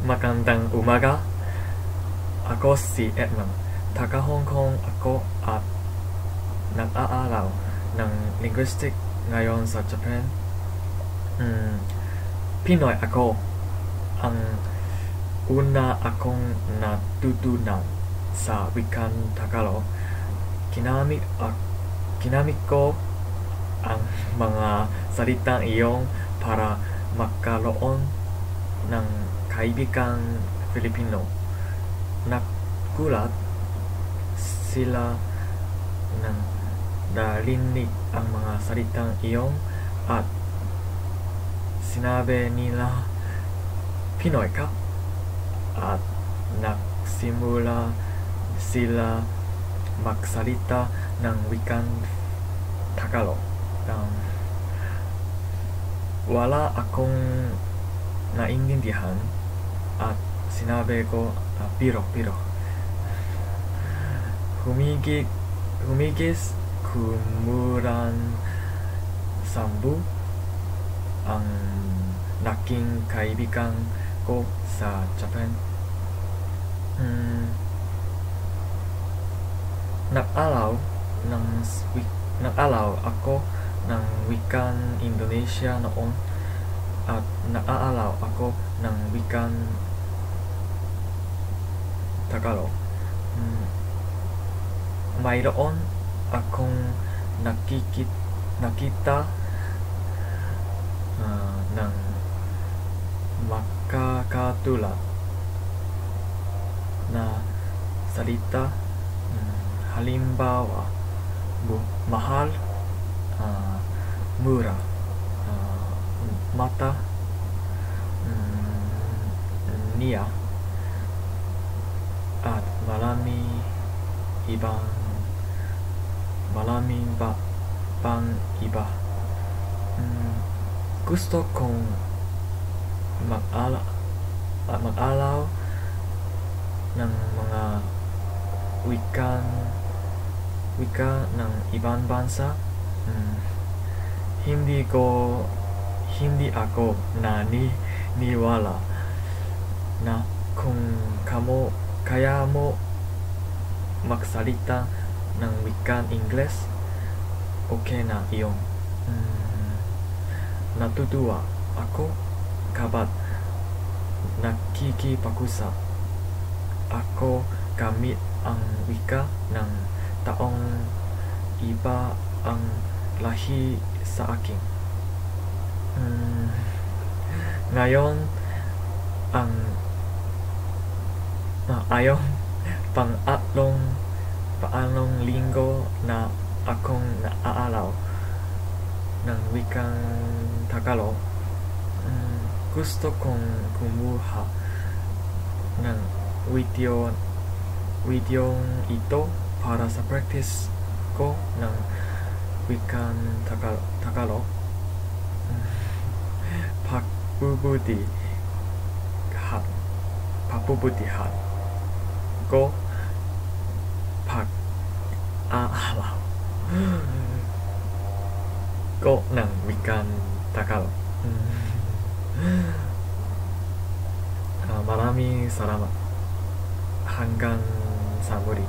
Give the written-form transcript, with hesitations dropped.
Magandang umaga. Ako si Edmond. Taga Hong Kong ako at nag-aaral ng linguistic ngayon sa Japan. Pinoy ako. Ang una akong natutunan sa wikang Tagalog. Ginamit ko ang mga salitang iyon para magkaroon ng kaibigang Filipino. Nagulat sila nang narinig ang mga salitang iyon at sinabi nila, Pinoy ka? At nagsimula sila magsalita ng wikang Tagalog. Wala akong naintindihan at sinabi ko, biro. Humigis kumuran sambu ang naging kaibigan ko sa Japan. Nag-alaw ako ng wikang Indonesia noon at nag-aalaw ako ng wikang Tagalog. Mayroon akong nakita ng makakatulad na salita, halimbawa mahal, mura, mata, niya, at maraming pang iba. Gusto kong mag-alaw ng mga wika ng ibang bansa. Hindi ako naniniwala na kung kaya mo magsalita ng wikang Ingles, okay na iyon. Natutuwa ako kapag nakikipag-usap ako gamit ang wika ng taong iba ang lahi sa akin. Ngayon ayon pang-atlong linggo na akong naaalaw ng wikang Tagalog. Gusto kong kumuha ng videong ito para sa practice ko ng wikang Tagalog. Pabubutihan ko pag-aalaw ko ng wikang Tagalog. Maraming salamat. Hanggang sa muli.